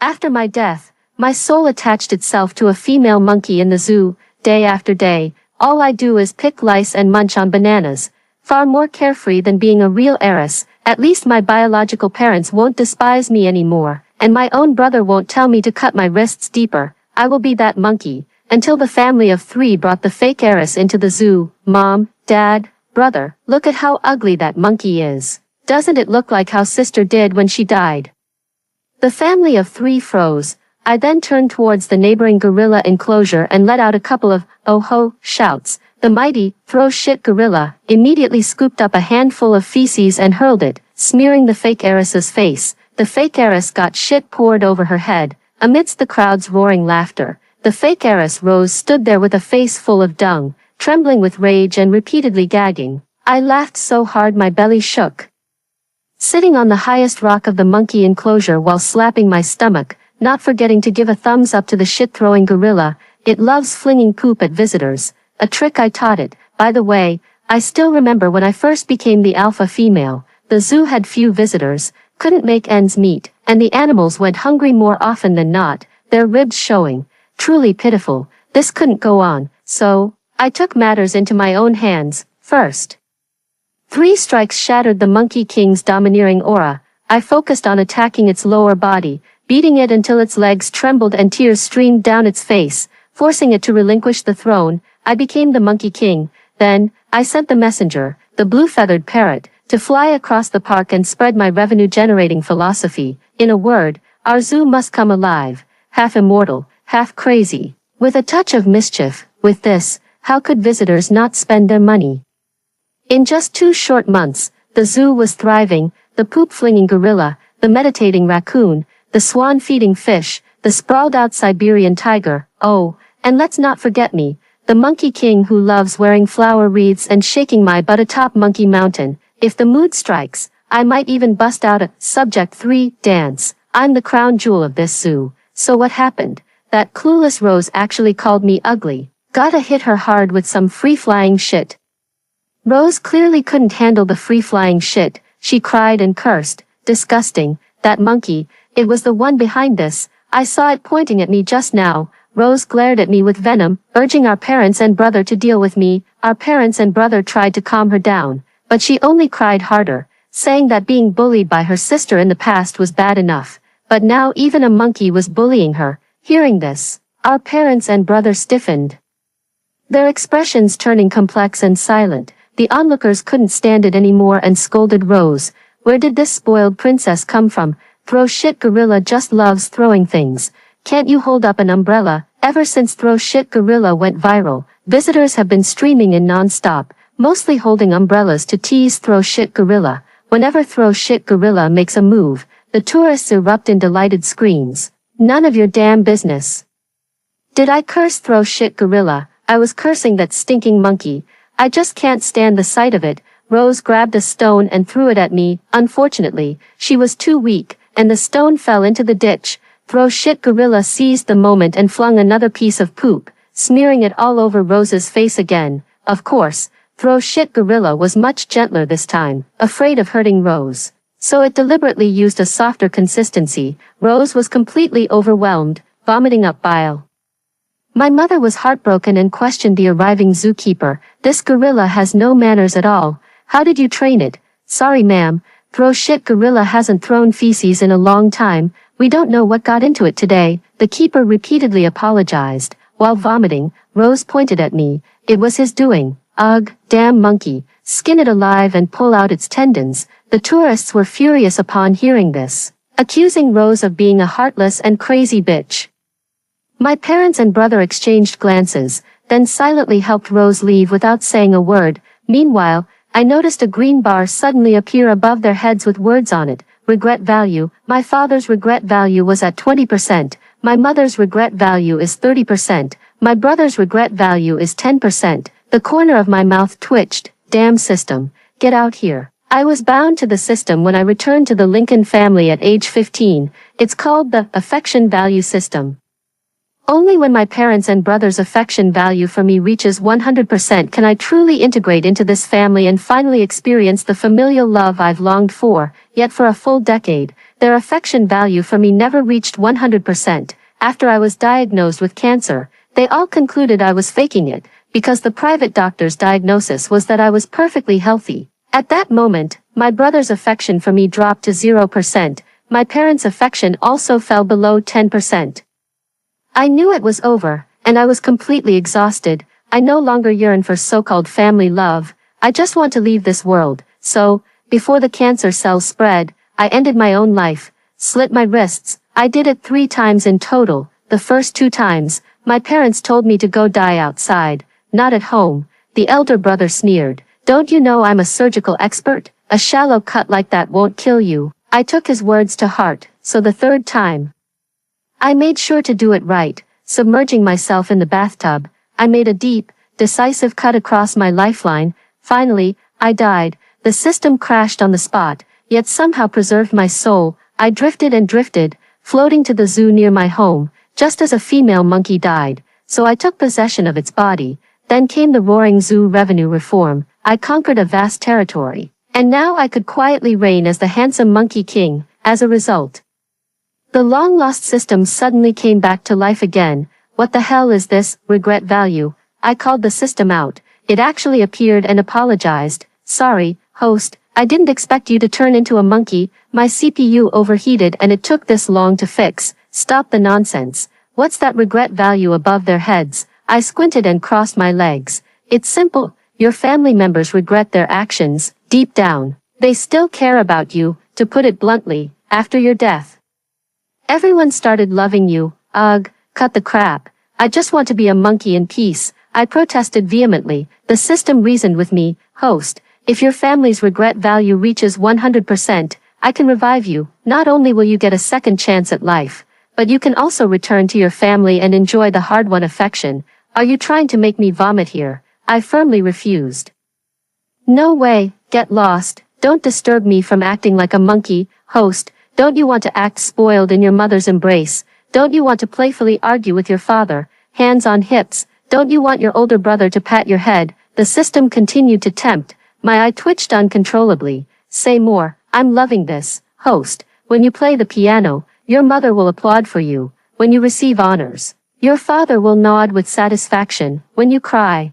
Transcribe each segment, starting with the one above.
After my death, my soul attached itself to a female monkey in the zoo. Day after day, all I do is pick lice and munch on bananas. Far more carefree than being a real heiress. At least my biological parents won't despise me anymore, and my own brother won't tell me to cut my wrists deeper. I will be that monkey, until the family of 3 brought the fake heiress into the zoo. Mom, Dad, brother, look at how ugly that monkey is. Doesn't it look like how sister did when she died? The family of 3 froze. I then turned towards the neighboring gorilla enclosure and let out a couple of, oh ho, shouts. The mighty, throw shit gorilla, immediately scooped up a handful of feces and hurled it, smearing the fake heiress's face. The fake heiress got shit poured over her head. Amidst the crowd's roaring laughter, the fake heiress Rose stood there with a face full of dung, trembling with rage and repeatedly gagging. I laughed so hard my belly shook. Sitting on the highest rock of the monkey enclosure while slapping my stomach, not forgetting to give a thumbs up to the shit-throwing gorilla, it loves flinging poop at visitors, a trick I taught it. By the way, I still remember when I first became the alpha female, the zoo had few visitors, couldn't make ends meet, and the animals went hungry more often than not, their ribs showing. Truly pitiful. This couldn't go on, so I took matters into my own hands. First, 3 strikes shattered the Monkey King's domineering aura. I focused on attacking its lower body, beating it until its legs trembled and tears streamed down its face, forcing it to relinquish the throne. I became the Monkey King. Then, I sent the messenger, the blue-feathered parrot, to fly across the park and spread my revenue-generating philosophy. In a word, our zoo must come alive, half immortal, half crazy, with a touch of mischief. With this, how could visitors not spend their money? In just 2 short months, the zoo was thriving. The poop-flinging gorilla, the meditating raccoon, the swan-feeding fish, the sprawled-out Siberian tiger, oh, and let's not forget me, the Monkey King who loves wearing flower wreaths and shaking my butt atop Monkey Mountain. If the mood strikes, I might even bust out a Subject 3 dance. I'm the crown jewel of this zoo. So what happened? That clueless Rose actually called me ugly. Gotta hit her hard with some free-flying shit. Rose clearly couldn't handle the free-flying shit. She cried and cursed. Disgusting. That monkey. It was the one behind this. I saw it pointing at me just now. Rose glared at me with venom, urging our parents and brother to deal with me. Our parents and brother tried to calm her down, but she only cried harder, saying that being bullied by her sister in the past was bad enough. But now even a monkey was bullying her. Hearing this, our parents and brother stiffened, their expressions turning complex and silent. The onlookers couldn't stand it anymore and scolded Rose. Where did this spoiled princess come from? Throw shit gorilla just loves throwing things. Can't you hold up an umbrella? Ever since Throw Shit Gorilla went viral, visitors have been streaming in non-stop, mostly holding umbrellas to tease Throw Shit Gorilla. Whenever Throw Shit Gorilla makes a move, the tourists erupt in delighted screams. None of your damn business. Did I curse Throw Shit Gorilla? I was cursing that stinking monkey. I just can't stand the sight of it. Rose grabbed a stone and threw it at me. Unfortunately, she was too weak, and the stone fell into the ditch. Throw Shit Gorilla seized the moment and flung another piece of poop, smearing it all over Rose's face again. Of course, Throw Shit Gorilla was much gentler this time, afraid of hurting Rose. So it deliberately used a softer consistency. Rose was completely overwhelmed, vomiting up bile. My mother was heartbroken and questioned the arriving zookeeper. This gorilla has no manners at all. How did you train it? Sorry ma'am, Throw Shit Gorilla hasn't thrown feces in a long time. We don't know what got into it today. The keeper repeatedly apologized. While vomiting, Rose pointed at me. It was his doing. Ugh, damn monkey. Skin it alive and pull out its tendons. The tourists were furious upon hearing this, accusing Rose of being a heartless and crazy bitch. My parents and brother exchanged glances, then silently helped Rose leave without saying a word. Meanwhile, I noticed a green bar suddenly appear above their heads with words on it. Regret value. My father's regret value was at 20%. My mother's regret value is 30%. My brother's regret value is 10%. The corner of my mouth twitched. Damn system. Get out here. I was bound to the system when I returned to the Lincoln family at age 15. It's called the affection value system. Only when my parents' and brothers' affection value for me reaches 100% can I truly integrate into this family and finally experience the familial love I've longed for, yet for a full decade, their affection value for me never reached 100%. After I was diagnosed with cancer, they all concluded I was faking it, because the private doctor's diagnosis was that I was perfectly healthy. At that moment, my brother's affection for me dropped to 0%, my parents' affection also fell below 10%. I knew it was over, and I was completely exhausted. I no longer yearn for so-called family love. I just want to leave this world. So, before the cancer cells spread, I ended my own life, slit my wrists. I did it 3 times in total. The first 2 times, my parents told me to go die outside, not at home. The elder brother sneered. Don't you know I'm a surgical expert? A shallow cut like that won't kill you. I took his words to heart, so the 3rd time, I made sure to do it right, submerging myself in the bathtub. I made a deep, decisive cut across my lifeline. Finally, I died. The system crashed on the spot, yet somehow preserved my soul. I drifted and drifted, floating to the zoo near my home, just as a female monkey died. So I took possession of its body. Then came the roaring zoo revenue reform. I conquered a vast territory, and now I could quietly reign as the handsome monkey king. As a result, the long-lost system suddenly came back to life again. What the hell is this regret value? I called the system out. It actually appeared and apologized. Sorry, host, I didn't expect you to turn into a monkey. My CPU overheated and it took this long to fix. Stop the nonsense. What's that regret value above their heads? I squinted and crossed my legs. It's simple. Your family members regret their actions. Deep down, they still care about you, to put it bluntly, after your death. Everyone started loving you. Ugh, cut the crap. I just want to be a monkey in peace. I protested vehemently. The system reasoned with me. Host, if your family's regret value reaches 100%, I can revive you. Not only will you get a second chance at life, but you can also return to your family and enjoy the hard-won affection. Are you trying to make me vomit here? I firmly refused. No way, get lost. Don't disturb me from acting like a monkey. Host, don't you want to act spoiled in your mother's embrace? Don't you want to playfully argue with your father, hands on hips? Don't you want your older brother to pat your head? The system continued to tempt. My eye twitched uncontrollably. Say more. I'm loving this. Host, when you play the piano, your mother will applaud for you. When you receive honors, your father will nod with satisfaction. When you cry,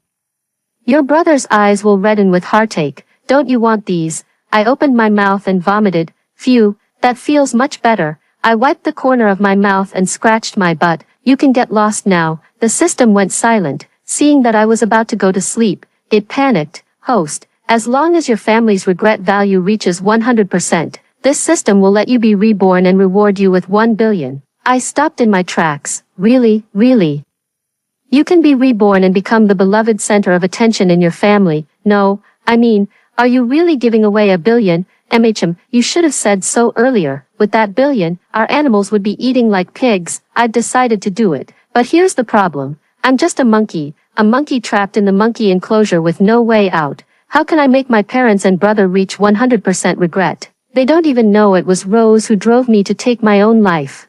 your brother's eyes will redden with heartache. Don't you want these? I opened my mouth and vomited. Phew, that feels much better. I wiped the corner of my mouth and scratched my butt. You can get lost now. The system went silent, seeing that I was about to go to sleep. It panicked. Host, as long as your family's regret value reaches 100%, this system will let you be reborn and reward you with 1 billion. I stopped in my tracks. Really? You can be reborn and become the beloved center of attention in your family. No, I mean, are you really giving away a billion? You should have said so earlier. With that billion, our animals would be eating like pigs. I'd decided to do it. But here's the problem. I'm just a monkey trapped in the monkey enclosure with no way out. How can I make my parents and brother reach 100% regret? They don't even know it was Rose who drove me to take my own life.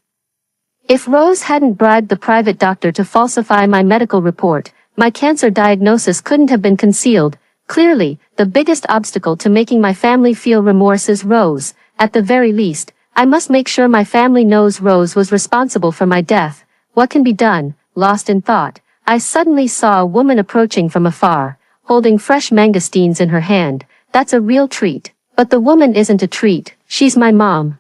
If Rose hadn't bribed the private doctor to falsify my medical report, my cancer diagnosis couldn't have been concealed. Clearly, the biggest obstacle to making my family feel remorse is Rose. At the very least, I must make sure my family knows Rose was responsible for my death. What can be done? Lost in thought, I suddenly saw a woman approaching from afar, holding fresh mangosteens in her hand. That's a real treat. But the woman isn't a treat, she's my mom.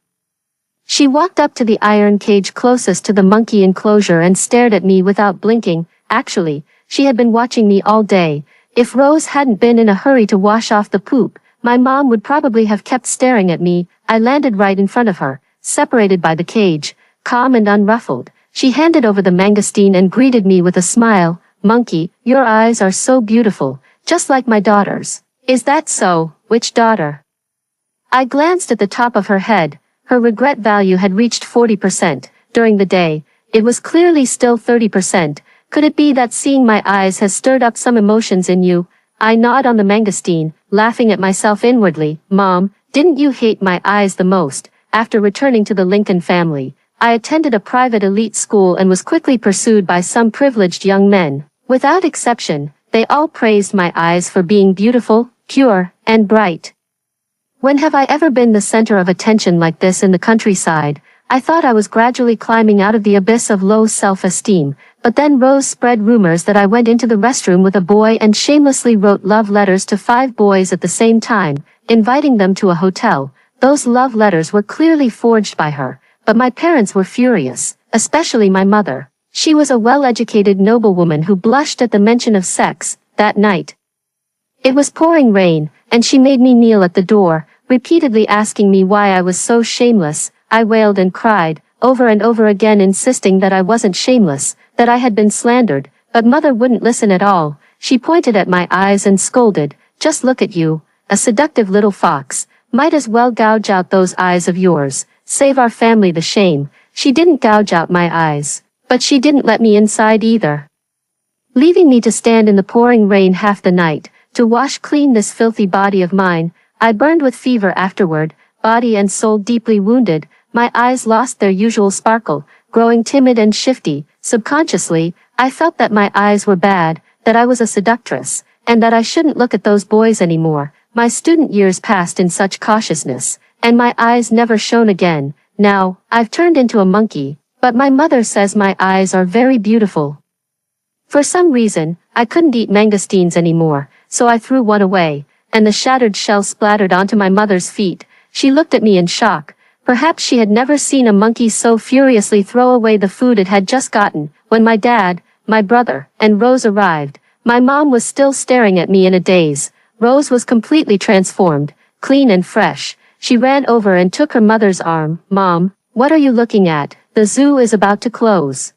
She walked up to the iron cage closest to the monkey enclosure and stared at me without blinking. Actually, she had been watching me all day. If Rose hadn't been in a hurry to wash off the poop, my mom would probably have kept staring at me. I landed right in front of her, separated by the cage, calm and unruffled. She handed over the mangosteen and greeted me with a smile. Monkey, your eyes are so beautiful, just like my daughter's. Is that so? Which daughter? I glanced at the top of her head. Her regret value had reached 40%. During the day, it was clearly still 30%. Could it be that seeing my eyes has stirred up some emotions in you? I gnawed on the mangosteen, laughing at myself inwardly. Mom, didn't you hate my eyes the most? After returning to the Lincoln family, I attended a private elite school and was quickly pursued by some privileged young men. Without exception, they all praised my eyes for being beautiful, pure, and bright. When have I ever been the center of attention like this in the countryside? I thought I was gradually climbing out of the abyss of low self-esteem, but then Rose spread rumors that I went into the restroom with a boy and shamelessly wrote love letters to 5 boys at the same time, inviting them to a hotel. Those love letters were clearly forged by her, but my parents were furious, especially my mother. She was a well-educated noblewoman who blushed at the mention of sex. That night, it was pouring rain, and she made me kneel at the door, repeatedly asking me why I was so shameless. I wailed and cried, over and over again, insisting that I wasn't shameless, that I had been slandered, but mother wouldn't listen at all. She pointed at my eyes and scolded, "Just look at you, a seductive little fox. Might as well gouge out those eyes of yours. Save our family the shame." She didn't gouge out my eyes, but she didn't let me inside either, leaving me to stand in the pouring rain half the night, to wash clean this filthy body of mine. I burned with fever afterward, body and soul deeply wounded. My eyes lost their usual sparkle, growing timid and shifty. Subconsciously, I felt that my eyes were bad, that I was a seductress, and that I shouldn't look at those boys anymore. My student years passed in such cautiousness, and my eyes never shone again. Now, I've turned into a monkey, but my mother says my eyes are very beautiful. For some reason, I couldn't eat mangosteens anymore, so I threw one away, and the shattered shell splattered onto my mother's feet. She looked at me in shock. Perhaps she had never seen a monkey so furiously throw away the food it had just gotten. When my dad, my brother, and Rose arrived, my mom was still staring at me in a daze. Rose was completely transformed, clean and fresh. She ran over and took her mother's arm. "Mom, what are you looking at? The zoo is about to close.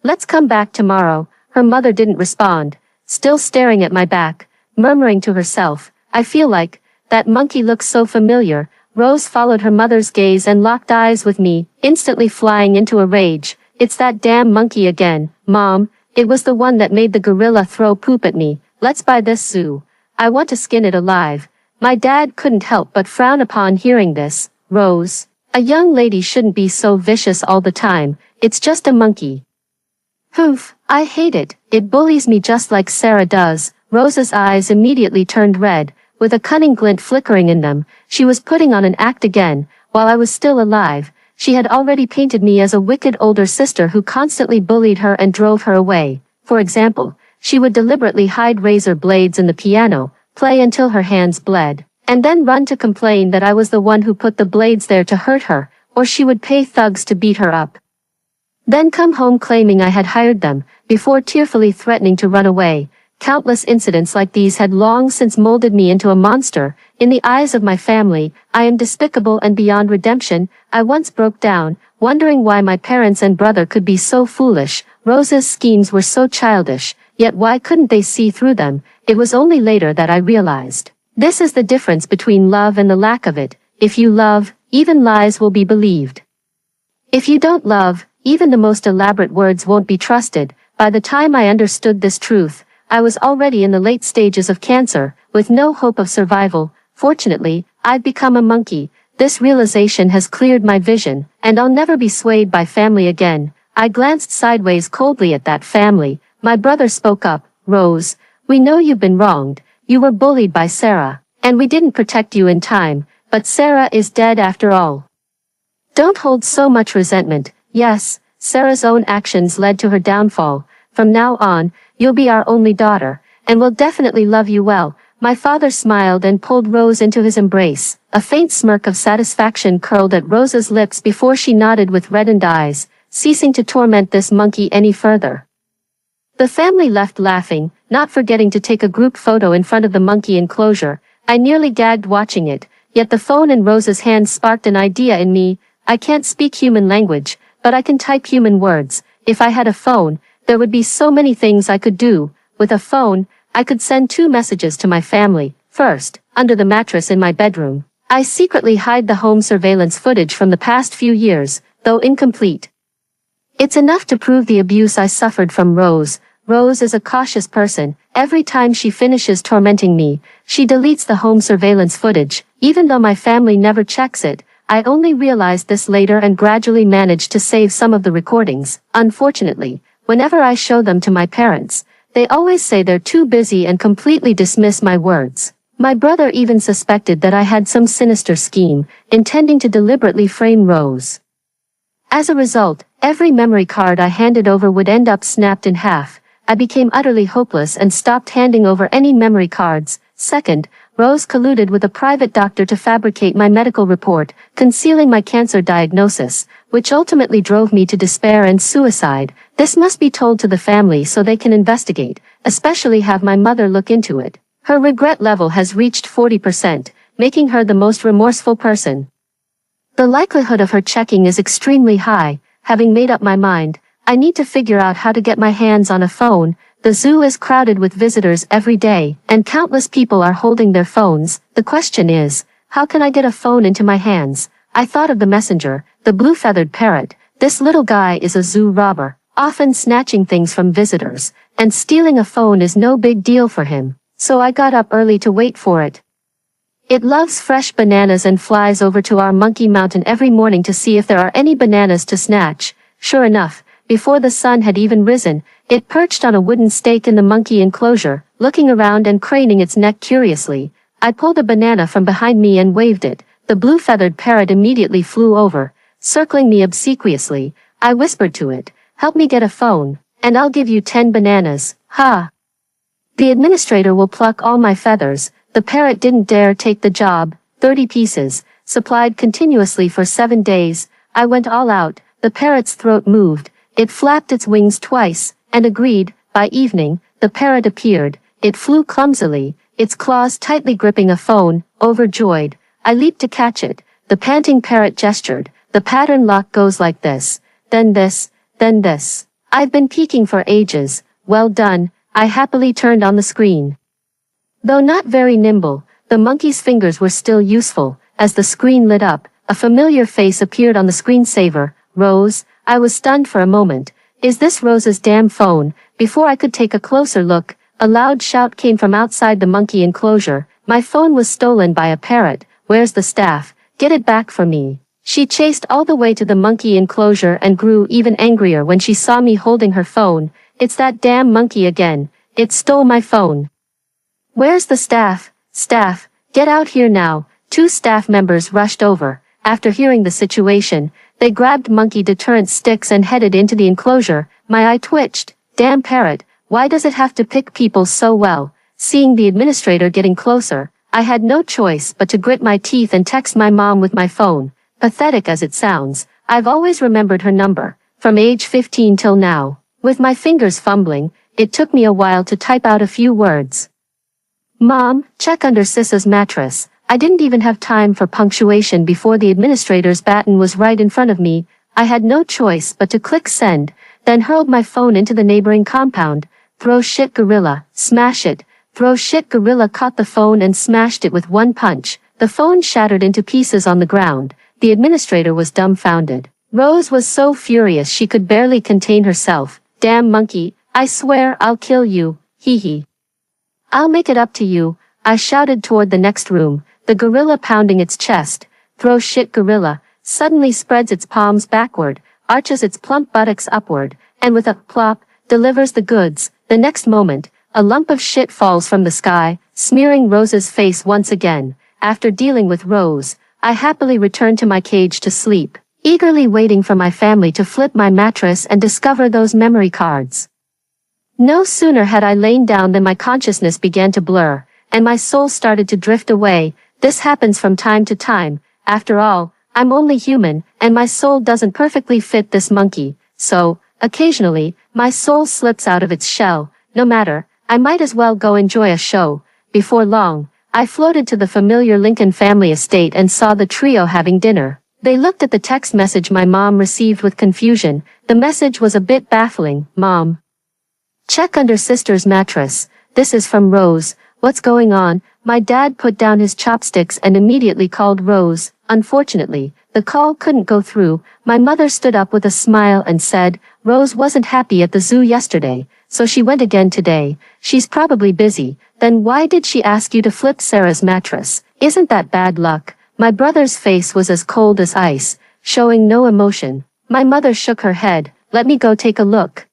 Let's come back tomorrow." Her mother didn't respond, still staring at my back, murmuring to herself, "I feel like that monkey looks so familiar." Rose followed her mother's gaze and locked eyes with me, instantly flying into a rage. "It's that damn monkey again, Mom. It was the one that made the gorilla throw poop at me. Let's buy this zoo. I want to skin it alive." My dad couldn't help but frown upon hearing this. "Rose, a young lady shouldn't be so vicious all the time. It's just a monkey." "Hoof, I hate it. It bullies me just like Sarah does." Rose's eyes immediately turned red, with a cunning glint flickering in them. She was putting on an act again. While I was still alive, she had already painted me as a wicked older sister who constantly bullied her and drove her away. For example, she would deliberately hide razor blades in the piano, play until her hands bled, and then run to complain that I was the one who put the blades there to hurt her, or she would pay thugs to beat her up, then come home claiming I had hired them, before tearfully threatening to run away. Countless incidents like these had long since molded me into a monster. In the eyes of my family, I am despicable and beyond redemption. I once broke down, wondering why my parents and brother could be so foolish. Rose's schemes were so childish, yet why couldn't they see through them? It was only later that I realized. This is the difference between love and the lack of it. If you love, even lies will be believed. If you don't love, even the most elaborate words won't be trusted. By the time I understood this truth, I was already in the late stages of cancer, with no hope of survival. Fortunately, I've become a monkey. This realization has cleared my vision, and I'll never be swayed by family again. I glanced sideways coldly at that family. My brother spoke up. "Rose, we know you've been wronged. You were bullied by Sarah, and we didn't protect you in time, but Sarah is dead after all. Don't hold so much resentment." Yes, Sarah's own actions led to her downfall. From now on, you'll be our only daughter, and we'll definitely love you well. My father smiled and pulled Rose into his embrace. A faint smirk of satisfaction curled at Rose's lips before she nodded with reddened eyes, ceasing to torment this monkey any further. The family left laughing, not forgetting to take a group photo in front of the monkey enclosure. I nearly gagged watching it, yet the phone in Rose's hand sparked an idea in me. I can't speak human language, but I can type human words. If I had a phone, there would be so many things I could do. With a phone, I could send 2 messages to my family. First, under the mattress in my bedroom, I secretly hide the home surveillance footage from the past few years, though incomplete. It's enough to prove the abuse I suffered from Rose. Rose is a cautious person. Every time she finishes tormenting me, she deletes the home surveillance footage. Even though my family never checks it, I only realized this later and gradually managed to save some of the recordings. Unfortunately, whenever I show them to my parents, they always say they're too busy and completely dismiss my words. My brother even suspected that I had some sinister scheme, intending to deliberately frame Rose. As a result, every memory card I handed over would end up snapped in half. I became utterly hopeless and stopped handing over any memory cards. Second, Rose colluded with a private doctor to fabricate my medical report, concealing my cancer diagnosis, which ultimately drove me to despair and suicide. This must be told to the family so they can investigate, especially have my mother look into it. Her regret level has reached 40%, making her the most remorseful person. The likelihood of her checking is extremely high. Having made up my mind, I need to figure out how to get my hands on a phone. The zoo is crowded with visitors every day, and countless people are holding their phones. The question is, how can I get a phone into my hands? I thought of the messenger, the blue-feathered parrot. This little guy is a zoo robber, often snatching things from visitors, and stealing a phone is no big deal for him. So I got up early to wait for it. It loves fresh bananas and flies over to our monkey mountain every morning to see if there are any bananas to snatch. Sure enough, before the sun had even risen, it perched on a wooden stake in the monkey enclosure, looking around and craning its neck curiously. I pulled a banana from behind me and waved it. The blue-feathered parrot immediately flew over, circling me obsequiously. I whispered to it, "Help me get a phone, and I'll give you 10 bananas. Ha! The administrator will pluck all my feathers." The parrot didn't dare take the job. 30 pieces, supplied continuously for 7 days. I went all out. The parrot's throat moved. It flapped its wings twice, and agreed. By evening, the parrot appeared. It flew clumsily, its claws tightly gripping a phone. Overjoyed, I leaped to catch it. The panting parrot gestured. The pattern lock goes like this, then this, then this. I've been peeking for ages. Well done. I happily turned on the screen. Though not very nimble, the monkey's fingers were still useful. As the screen lit up, a familiar face appeared on the screensaver. Rose. I was stunned for a moment. Is this Rose's damn phone? Before I could take a closer look, a loud shout came from outside the monkey enclosure. My phone was stolen by a parrot. Where's the staff? Get it back for me. She chased all the way to the monkey enclosure and grew even angrier when she saw me holding her phone. It's that damn monkey again. It stole my phone. Where's the staff? Staff, get out here now. 2 staff members rushed over. After hearing the situation, they grabbed monkey deterrent sticks and headed into the enclosure. My eye twitched. Damn parrot, why does it have to pick people so well? Seeing the administrator getting closer, I had no choice but to grit my teeth and text my mom with my phone. Pathetic as it sounds, I've always remembered her number, from age 15 till now. With my fingers fumbling, it took me a while to type out a few words. Mom, check under Sissa's mattress. I didn't even have time for punctuation before the administrator's baton was right in front of me. I had no choice but to click send, then hurled my phone into the neighboring compound. Throw shit gorilla, smash it. Throw shit gorilla caught the phone and smashed it with one punch. The phone shattered into pieces on the ground. The administrator was dumbfounded. Rose was so furious she could barely contain herself. Damn monkey, I swear I'll kill you, hee hee. I'll make it up to you, I shouted toward the next room, the gorilla pounding its chest. Throw shit gorilla, suddenly spreads its palms backward, arches its plump buttocks upward, and with a plop, delivers the goods. The next moment, a lump of shit falls from the sky, smearing Rose's face once again. After dealing with Rose, I happily returned to my cage to sleep, eagerly waiting for my family to flip my mattress and discover those memory cards. No sooner had I lain down than my consciousness began to blur, and my soul started to drift away. This happens from time to time. After all, I'm only human, and my soul doesn't perfectly fit this monkey, so, occasionally, my soul slips out of its shell. No matter, I might as well go enjoy a show. Before long, I floated to the familiar Lincoln family estate and saw the trio having dinner. They looked at the text message my mom received with confusion. The message was a bit baffling. Mom. Check under sister's mattress. This is from Rose. What's going on? My dad put down his chopsticks and immediately called Rose. Unfortunately, the call couldn't go through. My mother stood up with a smile and said, Rose wasn't happy at the zoo yesterday, so she went again today. She's probably busy. Then why did she ask you to flip Sarah's mattress? Isn't that bad luck? My brother's face was as cold as ice, showing no emotion. My mother shook her head. Let me go take a look.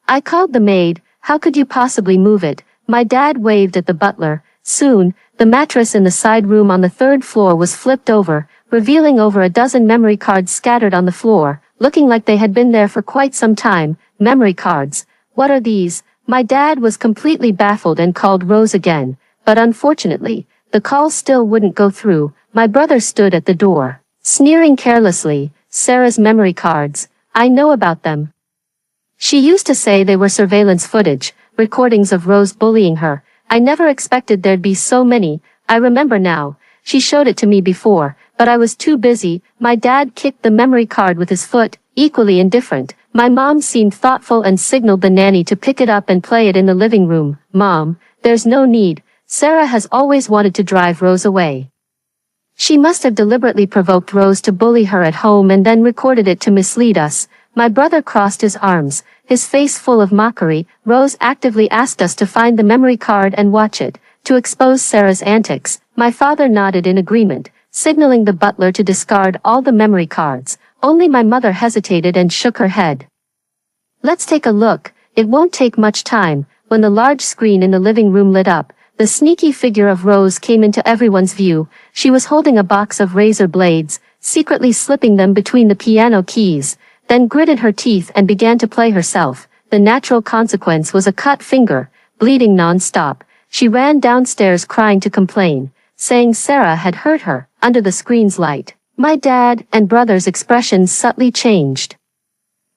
I called the maid. How could you possibly move it? My dad waved at the butler. Soon, the mattress in the side room on the third floor was flipped over, revealing over a dozen memory cards scattered on the floor, looking like they had been there for quite some time. Memory cards. What are these? My dad was completely baffled and called Rose again, but unfortunately, the call still wouldn't go through. My brother stood at the door, sneering carelessly. Sarah's memory cards. I know about them. She used to say they were surveillance footage, recordings of Rose bullying her. I never expected there'd be so many. I remember now. She showed it to me before, but I was too busy. My dad kicked the memory card with his foot, equally indifferent. My mom seemed thoughtful and signaled the nanny to pick it up and play it in the living room. Mom, there's no need. Sarah has always wanted to drive Rose away. She must have deliberately provoked Rose to bully her at home and then recorded it to mislead us. My brother crossed his arms, his face full of mockery. Rose actively asked us to find the memory card and watch it, to expose Sarah's antics. My father nodded in agreement, signaling the butler to discard all the memory cards. Only my mother hesitated and shook her head. Let's take a look. It won't take much time. When the large screen in the living room lit up, the sneaky figure of Rose came into everyone's view. She was holding a box of razor blades, secretly slipping them between the piano keys, then gritted her teeth and began to play herself. The natural consequence was a cut finger, bleeding non-stop. She ran downstairs crying to complain, saying Sarah had hurt her. Under the screen's light, my dad and brother's expressions subtly changed.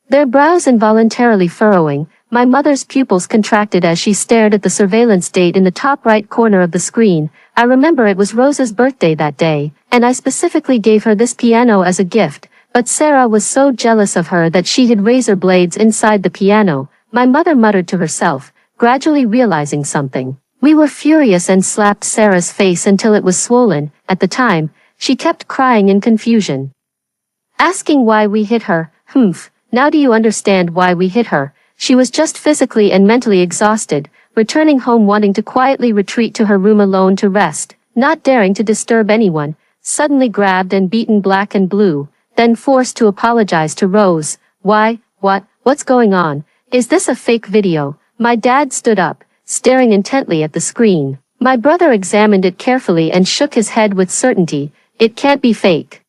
Their brows involuntarily furrowing, my mother's pupils contracted as she stared at the surveillance date in the top right corner of the screen. I remember it was Rose's birthday that day, and I specifically gave her this piano as a gift, but Sarah was so jealous of her that she hid razor blades inside the piano. My mother muttered to herself, gradually realizing something. We were furious and slapped Sarah's face until it was swollen. At the time, she kept crying in confusion, asking why we hit her. Now do you understand why we hit her? She was just physically and mentally exhausted, returning home wanting to quietly retreat to her room alone to rest, not daring to disturb anyone, suddenly grabbed and beaten black and blue, then forced to apologize to Rose. Why? What's going on? Is this a fake video? My dad stood up, staring intently at the screen. My brother examined it carefully and shook his head with certainty. It can't be fake.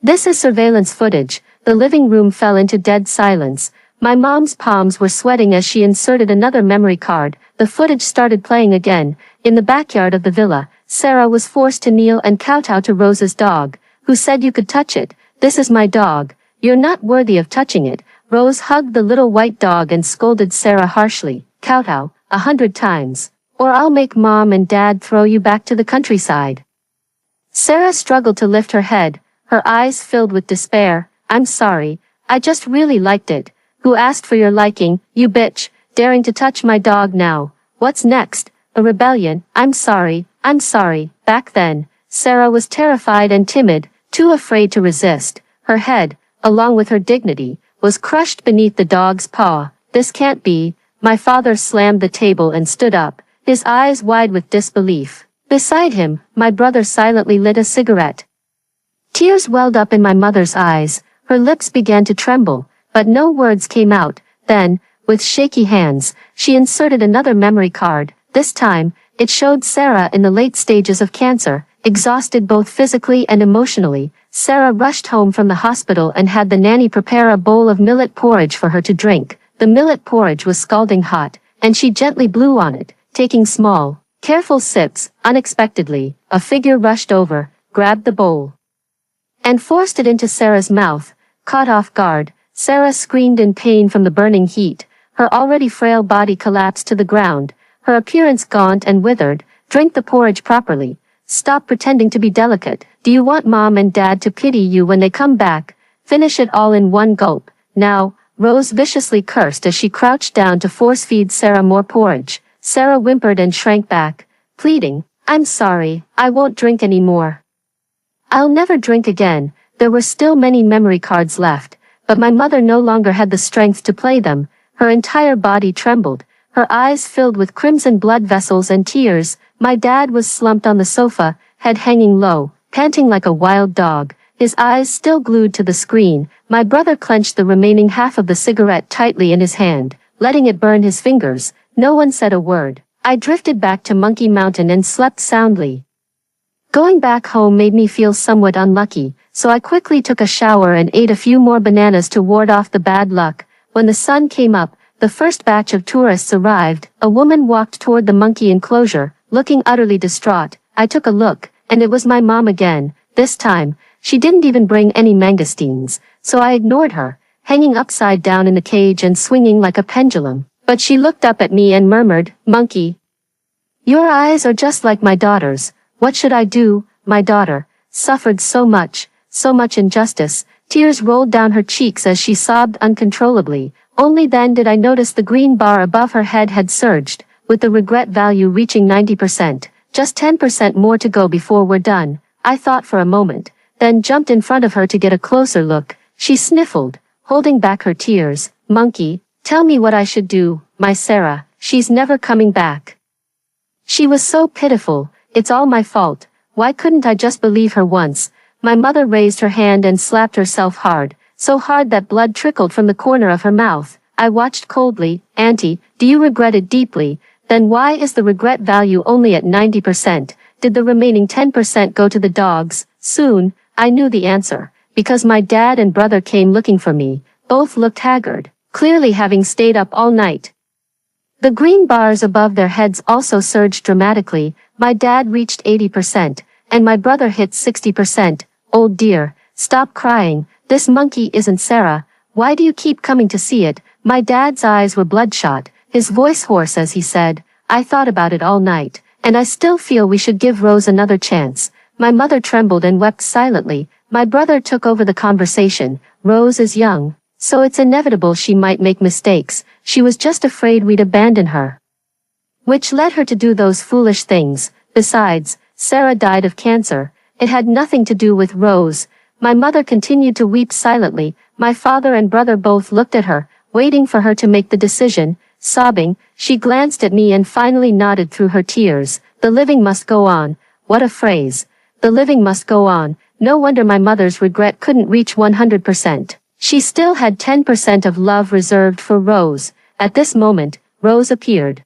This is surveillance footage. The living room fell into dead silence. My mom's palms were sweating as she inserted another memory card. The footage started playing again. In the backyard of the villa, Sarah was forced to kneel and kowtow to Rose's dog. Who said you could touch it? This is my dog. You're not worthy of touching it. Rose hugged the little white dog and scolded Sarah harshly. Kowtow, 100 times, or I'll make Mom and Dad throw you back to the countryside. Sarah struggled to lift her head, her eyes filled with despair. I'm sorry, I just really liked it. Who asked for your liking, you bitch, daring to touch my dog now? What's next? A rebellion? I'm sorry. Back then, Sarah was terrified and timid, too afraid to resist. Her head, along with her dignity, was crushed beneath the dog's paw. This can't be. My father slammed the table and stood up, his eyes wide with disbelief. Beside him, my brother silently lit a cigarette. Tears welled up in my mother's eyes. Her lips began to tremble, but no words came out. Then, with shaky hands, she inserted another memory card. This time, it showed Sarah in the late stages of cancer, exhausted both physically and emotionally. Sarah rushed home from the hospital and had the nanny prepare a bowl of millet porridge for her to drink. The millet porridge was scalding hot, and she gently blew on it, taking small, careful sips. Unexpectedly, a figure rushed over, grabbed the bowl, and forced it into Sarah's mouth. Caught off guard, Sarah screamed in pain from the burning heat. Her already frail body collapsed to the ground, her appearance gaunt and withered. Drink the porridge properly. Stop pretending to be delicate. Do you want Mom and Dad to pity you when they come back? Finish it all in one gulp. Now, Rose viciously cursed as she crouched down to force-feed Sarah more porridge. Sarah whimpered and shrank back, pleading, I'm sorry, I won't drink anymore. I'll never drink again. There were still many memory cards left, but my mother no longer had the strength to play them. Her entire body trembled, her eyes filled with crimson blood vessels and tears. My dad was slumped on the sofa, head hanging low, panting like a wild dog, his eyes still glued to the screen. My brother clenched the remaining half of the cigarette tightly in his hand, letting it burn his fingers. No one said a word. I drifted back to Monkey Mountain and slept soundly. Going back home made me feel somewhat unlucky, so I quickly took a shower and ate a few more bananas to ward off the bad luck. When the sun came up, the first batch of tourists arrived. A woman walked toward the monkey enclosure, looking utterly distraught. I took a look, and it was my mom again. This time, she didn't even bring any mangosteens, so I ignored her, hanging upside down in the cage and swinging like a pendulum. But she looked up at me and murmured, "Monkey, your eyes are just like my daughter's. What should I do?" My daughter suffered so much injustice. Tears rolled down her cheeks as she sobbed uncontrollably. Only then did I notice the green bar above her head had surged, with the regret value reaching 90%. Just 10% more to go before we're done. I thought for a moment, then jumped in front of her to get a closer look. She sniffled, holding back her tears. "Monkey, tell me what I should do, my Sarah. She's never coming back." She was so pitiful. "It's all my fault. Why couldn't I just believe her once?" My mother raised her hand and slapped herself hard, so hard that blood trickled from the corner of her mouth. I watched coldly. "Auntie, do you regret it deeply? Then why is the regret value only at 90%? Did the remaining 10% go to the dogs?" Soon, I knew the answer, because my dad and brother came looking for me. Both looked haggard, clearly having stayed up all night. The green bars above their heads also surged dramatically. My dad reached 80%, and my brother hit 60%. "Oh dear, stop crying. This monkey isn't Sarah. Why do you keep coming to see it?" My dad's eyes were bloodshot, his voice hoarse as he said, "I thought about it all night, and I still feel we should give Rose another chance." My mother trembled and wept silently. My brother took over the conversation. "Rose is young, so it's inevitable she might make mistakes. She was just afraid we'd abandon her, which led her to do those foolish things. Besides, Sarah died of cancer. It had nothing to do with Rose." My mother continued to weep silently. My father and brother both looked at her, waiting for her to make the decision. Sobbing, she glanced at me and finally nodded through her tears. "The living must go on." What a phrase. The living must go on. No wonder my mother's regret couldn't reach 100%. She still had 10% of love reserved for Rose. At this moment, Rose appeared.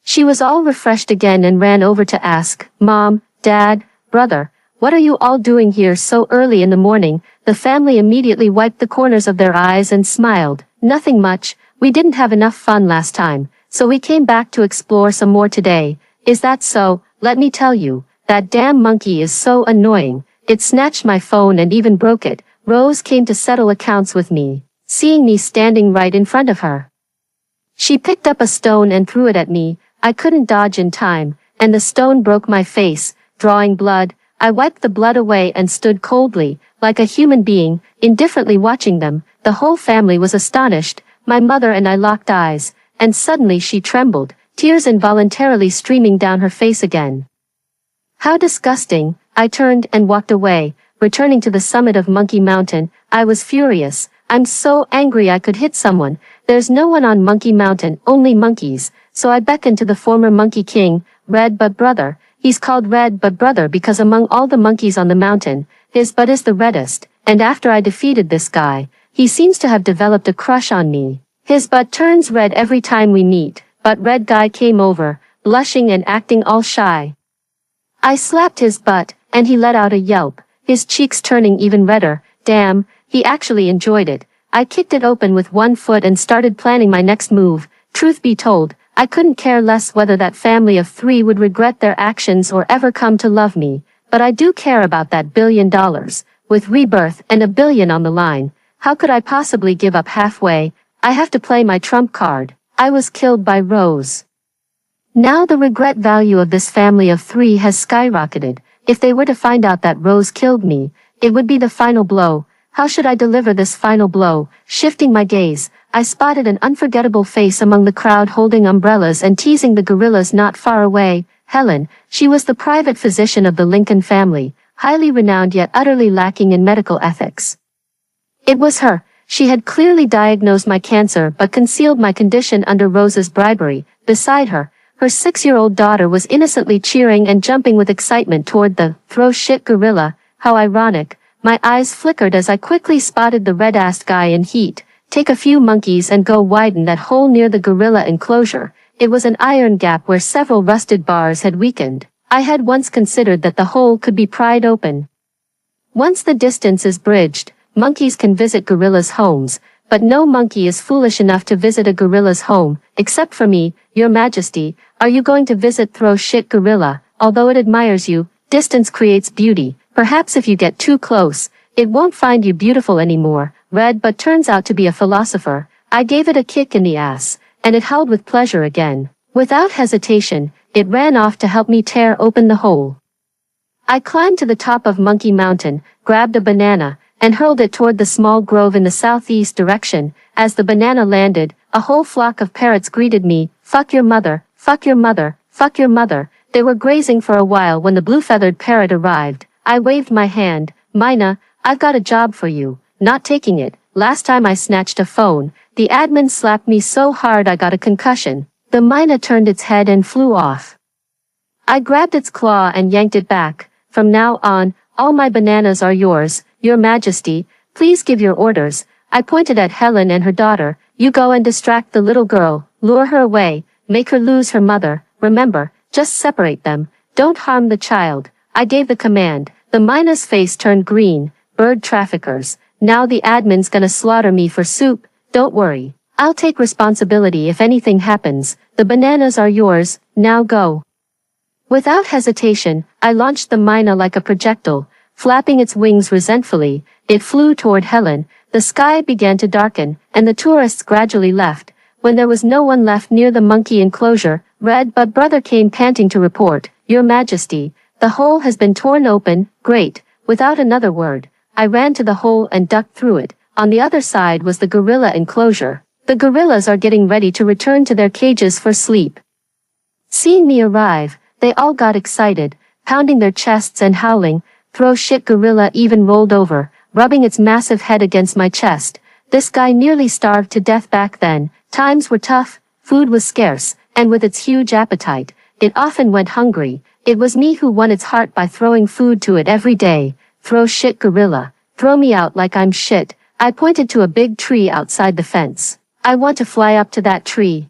She was all refreshed again and ran over to ask, "Mom, Dad, brother, what are you all doing here so early in the morning?" The family immediately wiped the corners of their eyes and smiled. "Nothing much. We didn't have enough fun last time, so we came back to explore some more today." "Is that so?" "Let me tell you, that damn monkey is so annoying. It snatched my phone and even broke it." Rose came to settle accounts with me, seeing me standing right in front of her. She picked up a stone and threw it at me. I couldn't dodge in time, and the stone broke my face, drawing blood. I wiped the blood away and stood coldly, like a human being, indifferently watching them. The whole family was astonished. My mother and I locked eyes, and suddenly she trembled, tears involuntarily streaming down her face again. "How disgusting." I turned and walked away, returning to the summit of Monkey Mountain. I was furious. I'm so angry I could hit someone. There's no one on Monkey Mountain, only monkeys. So I beckoned to the former Monkey King, Red-But Brother. He's called Red-But Brother because among all the monkeys on the mountain, his butt is the reddest, and after I defeated this guy, he seems to have developed a crush on me. His butt turns red every time we meet. But Red Guy came over, blushing and acting all shy. I slapped his butt, and he let out a yelp, his cheeks turning even redder. Damn, he actually enjoyed it. I kicked it open with one foot and started planning my next move. Truth be told, I couldn't care less whether that family of 3 would regret their actions or ever come to love me, but I do care about that $1 billion. With Rebirth and $1 billion on the line, how could I possibly give up halfway? I have to play my trump card. I was killed by Rose. Now the regret value of this family of 3 has skyrocketed. If they were to find out that Rose killed me, it would be the final blow. How should I deliver this final blow? Shifting my gaze, I spotted an unforgettable face among the crowd holding umbrellas and teasing the gorillas not far away. Helen, she was the private physician of the Lincoln family, highly renowned yet utterly lacking in medical ethics. It was her. She had clearly diagnosed my cancer but concealed my condition under Rose's bribery. Beside her, Her 6-year-old daughter was innocently cheering and jumping with excitement toward the throw shit gorilla. How ironic. My eyes flickered as I quickly spotted the red-assed guy in heat. Take a few monkeys and go widen that hole near the gorilla enclosure. It was an iron gap where several rusted bars had weakened. I had once considered that the hole could be pried open. Once the distance is bridged, monkeys can visit gorillas' homes, but no monkey is foolish enough to visit a gorilla's home, except for me, Your Majesty. Are you going to visit throw shit gorilla? Although it admires you, distance creates beauty. Perhaps if you get too close, it won't find you beautiful anymore. But turns out to be a philosopher. I gave it a kick in the ass, and it howled with pleasure again. Without hesitation, it ran off to help me tear open the hole. I climbed to the top of Monkey Mountain, grabbed a banana, and hurled it toward the small grove in the southeast direction. As the banana landed, a whole flock of parrots greeted me. Fuck your mother, fuck your mother, fuck your mother. They were grazing for a while when the blue-feathered parrot arrived. I waved my hand. Mina, I've got a job for you. Not taking it. Last time I snatched a phone, the admin slapped me so hard I got a concussion. The mina turned its head and flew off. I grabbed its claw and yanked it back. From now on, all my bananas are yours, Your Majesty. Please give your orders. I pointed at Helen and her daughter. You go and distract the little girl, lure her away, make her lose her mother. Remember, just separate them. Don't harm the child. I gave the command. The mina's face turned green. Bird traffickers. Now the admin's gonna slaughter me for soup. Don't worry. I'll take responsibility if anything happens. The bananas are yours. Now go. Without hesitation, I launched the mina like a projectile. Flapping its wings resentfully, it flew toward Helen. The sky began to darken, and the tourists gradually left. When there was no one left near the monkey enclosure, But brother came panting to report, Your Majesty, the hole has been torn open. Great. Without another word, I ran to the hole and ducked through it. On the other side was the gorilla enclosure. The gorillas are getting ready to return to their cages for sleep. Seeing me arrive, they all got excited, pounding their chests and howling. Throw shit gorilla even rolled over, rubbing its massive head against my chest. This guy nearly starved to death back then. Times were tough, food was scarce, and with its huge appetite, it often went hungry. It was me who won its heart by throwing food to it every day. Throw shit gorilla. Throw me out like I'm shit. I pointed to a big tree outside the fence. I want to fly up to that tree.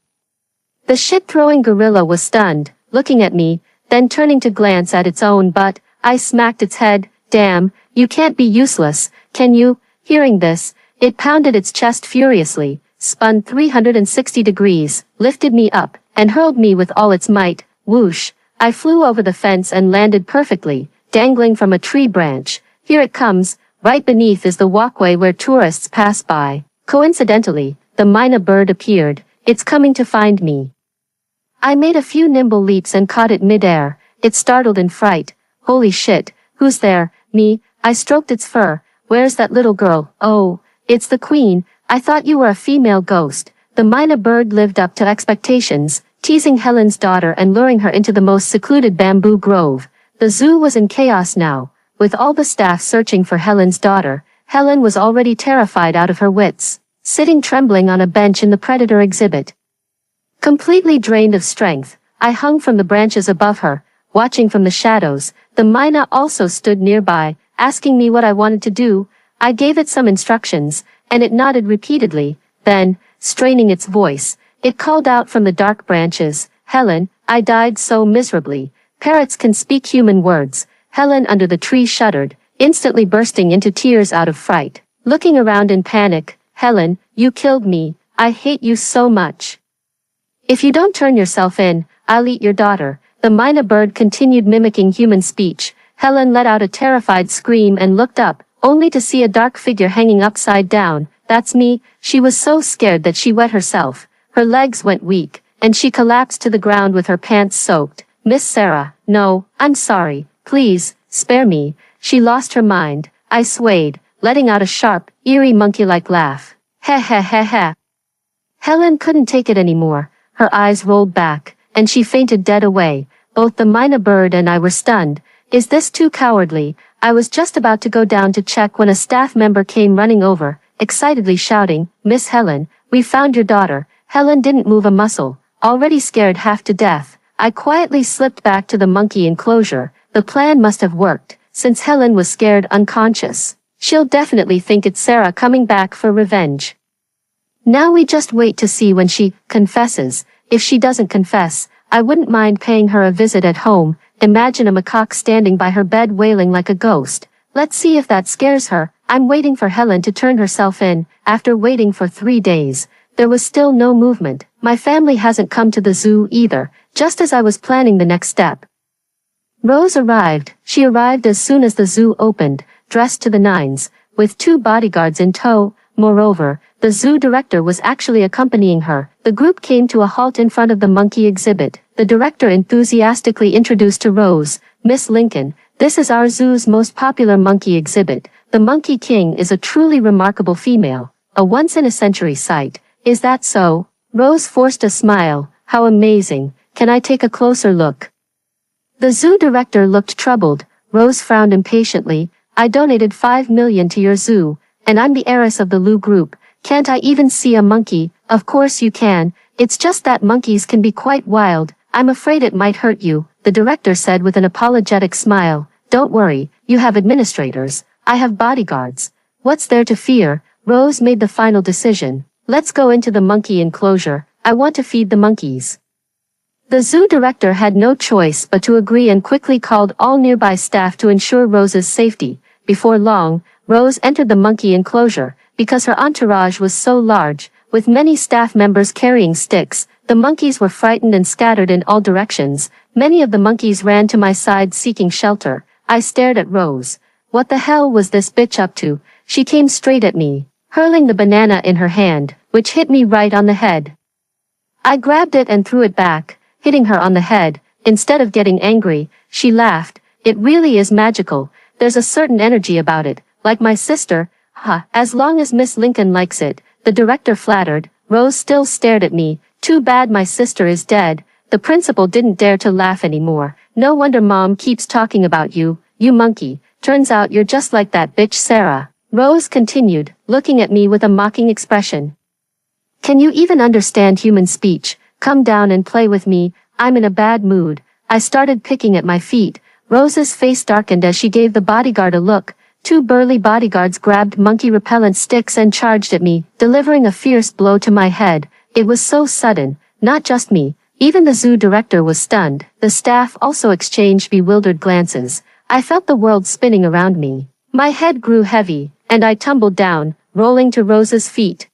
The shit-throwing gorilla was stunned, looking at me, then turning to glance at its own butt. I smacked its head. Damn, you can't be useless, can you? Hearing this, it pounded its chest furiously, spun 360 degrees, lifted me up, and hurled me with all its might. Whoosh! I flew over the fence and landed perfectly, dangling from a tree branch. Here it comes. Right beneath is the walkway where tourists pass by. Coincidentally, the mina bird appeared. It's coming to find me. I made a few nimble leaps and caught it midair. It startled in fright. Holy shit, who's there? Me. I stroked its fur. Where's that little girl? Oh, it's the queen. I thought you were a female ghost. The mina bird lived up to expectations, teasing Helen's daughter and luring her into the most secluded bamboo grove. The zoo was in chaos now, with all the staff searching for Helen's daughter. Helen was already terrified out of her wits, sitting trembling on a bench in the predator exhibit. Completely drained of strength, I hung from the branches above her, watching from the shadows. The mina also stood nearby, asking me what I wanted to do. I gave it some instructions, and it nodded repeatedly. Then, straining its voice, it called out from the dark branches, Helen, I died so miserably. Parrots can speak human words. Helen under the tree shuddered, instantly bursting into tears out of fright. Looking around in panic, Helen, you killed me. I hate you so much. If you don't turn yourself in, I'll eat your daughter. The mina bird continued mimicking human speech. Helen let out a terrified scream and looked up, only to see a dark figure hanging upside down. That's me. She was so scared that she wet herself. Her legs went weak, and she collapsed to the ground with her pants soaked. Miss Sarah, no, I'm sorry. Please, spare me. She lost her mind. I swayed, letting out a sharp, eerie monkey-like laugh. Heh heh heh heh. Helen couldn't take it anymore. Her eyes rolled back, and she fainted dead away. Both the mina bird and I were stunned. Is this too cowardly? I was just about to go down to check when a staff member came running over, excitedly shouting, Miss Helen, we found your daughter. Helen didn't move a muscle, already scared half to death. I quietly slipped back to the monkey enclosure. The plan must have worked, since Helen was scared unconscious. She'll definitely think it's Sarah coming back for revenge. Now we just wait to see when she confesses. If she doesn't confess, I wouldn't mind paying her a visit at home. Imagine a macaque standing by her bed wailing like a ghost. Let's see if that scares her. I'm waiting for Helen to turn herself in. After waiting for 3 days, there was still no movement. My family hasn't come to the zoo either, just as I was planning the next step. Rose arrived. She arrived as soon as the zoo opened, dressed to the nines, with 2 bodyguards in tow. Moreover, the zoo director was actually accompanying her. The group came to a halt in front of the monkey exhibit. The director enthusiastically introduced to Rose, "Miss Lincoln, this is our zoo's most popular monkey exhibit. The Monkey King is a truly remarkable female, a once-in-a-century sight. Is that so?" Rose forced a smile. "How amazing. Can I take a closer look?" The zoo director looked troubled. Rose frowned impatiently. "I donated 5 million to your zoo, and I'm the heiress of the Lu group. Can't I even see a monkey?" "Of course you can. It's just that monkeys can be quite wild. I'm afraid it might hurt you," the director said with an apologetic smile. "Don't worry, you have administrators. I have bodyguards. What's there to fear?" Rose made the final decision. "Let's go into the monkey enclosure. I want to feed the monkeys." The zoo director had no choice but to agree and quickly called all nearby staff to ensure Rose's safety. Before long, Rose entered the monkey enclosure. Because her entourage was so large, with many staff members carrying sticks, the monkeys were frightened and scattered in all directions. Many of the monkeys ran to my side seeking shelter. I stared at Rose. What the hell was this bitch up to? She came straight at me, hurling the banana in her hand, which hit me right on the head. I grabbed it and threw it back, hitting her on the head. Instead of getting angry, she laughed. "It really is magical. There's a certain energy about it, like my sister. Ha, as long as Miss Lincoln likes it," the director flattered. Rose still stared at me. "Too bad my sister is dead." The principal didn't dare to laugh anymore. "No wonder Mom keeps talking about you, you monkey. Turns out you're just like that bitch Sarah." Rose continued, looking at me with a mocking expression. "Can you even understand human speech? Come down and play with me. I'm in a bad mood." I started picking at my feet. Rose's face darkened as she gave the bodyguard a look. 2 burly bodyguards grabbed monkey repellent sticks and charged at me, delivering a fierce blow to my head. It was so sudden. Not just me. Even the zoo director was stunned. The staff also exchanged bewildered glances. I felt the world spinning around me. My head grew heavy, and I tumbled down, rolling to Rose's feet.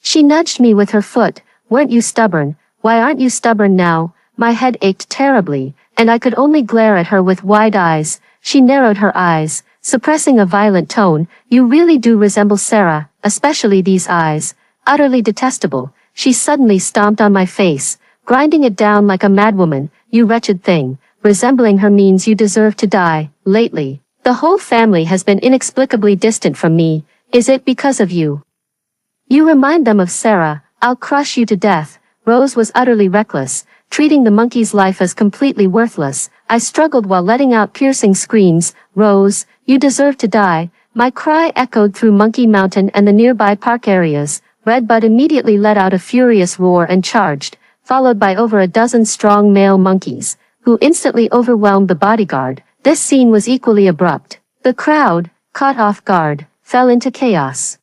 She nudged me with her foot. "Weren't you stubborn? Why aren't you stubborn now?" My head ached terribly, and I could only glare at her with wide eyes. She narrowed her eyes, suppressing a violent tone. "You really do resemble Sarah, especially these eyes. Utterly detestable." She suddenly stomped on my face, grinding it down like a madwoman. "You wretched thing. Resembling her means you deserve to die." "Lately, the whole family has been inexplicably distant from me. Is it because of you? You remind them of Sarah. I'll crush you to death." Rose was utterly reckless, treating the monkey's life as completely worthless. I struggled while letting out piercing screams. "Rose, you deserve to die." My cry echoed through Monkey Mountain and the nearby park areas. Red-But immediately let out a furious roar and charged, followed by over a dozen strong male monkeys, who instantly overwhelmed the bodyguard. This scene was equally abrupt. The crowd, caught off guard, fell into chaos.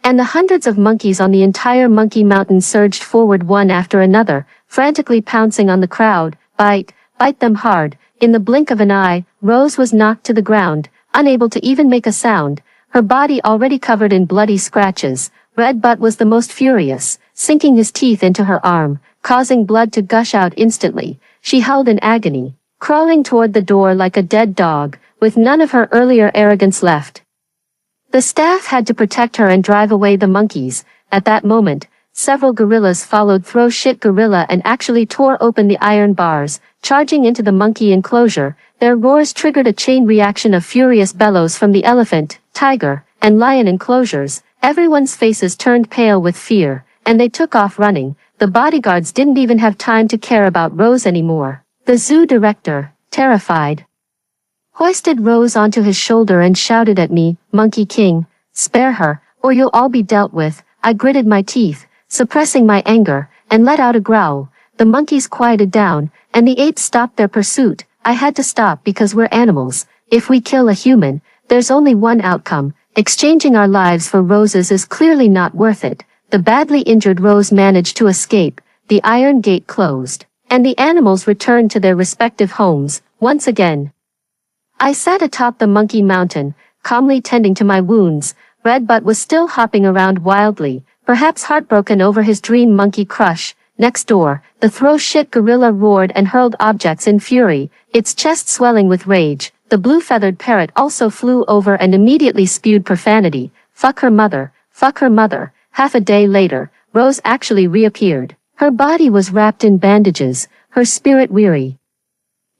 And the hundreds of monkeys on the entire Monkey Mountain surged forward one after another, frantically pouncing on the crowd. Bite them hard." In the blink of an eye, Rose was knocked to the ground, unable to even make a sound, her body already covered in bloody scratches. Red-But was the most furious, sinking his teeth into her arm, causing blood to gush out instantly. She howled in agony, crawling toward the door like a dead dog, with none of her earlier arrogance left. The staff had to protect her and drive away the monkeys. At that moment, several gorillas followed Throw Shit Gorilla and actually tore open the iron bars, charging into the monkey enclosure. Their roars triggered a chain reaction of furious bellows from the elephant, tiger, and lion enclosures. Everyone's faces turned pale with fear, and they took off running. The bodyguards didn't even have time to care about Rose anymore. The zoo director, terrified, hoisted Rose onto his shoulder and shouted at me, "Monkey King, spare her, or you'll all be dealt with." I gritted my teeth, suppressing my anger, and let out a growl. the monkeys quieted down, and the apes stopped their pursuit. I had to stop because we're animals. If we kill a human, there's only one outcome. Exchanging our lives for roses is clearly not worth it. The badly injured Rose managed to escape, the iron gate closed, and the animals returned to their respective homes, once again. I sat atop the monkey mountain, calmly tending to my wounds. Red-But was still hopping around wildly, perhaps heartbroken over his dream monkey crush. Next door, the throw-shit gorilla roared and hurled objects in fury, its chest swelling with rage. The blue-feathered parrot also flew over and immediately spewed profanity. Fuck her mother, fuck her mother. Half a day later, Rose actually reappeared. Her body was wrapped in bandages, her spirit weary.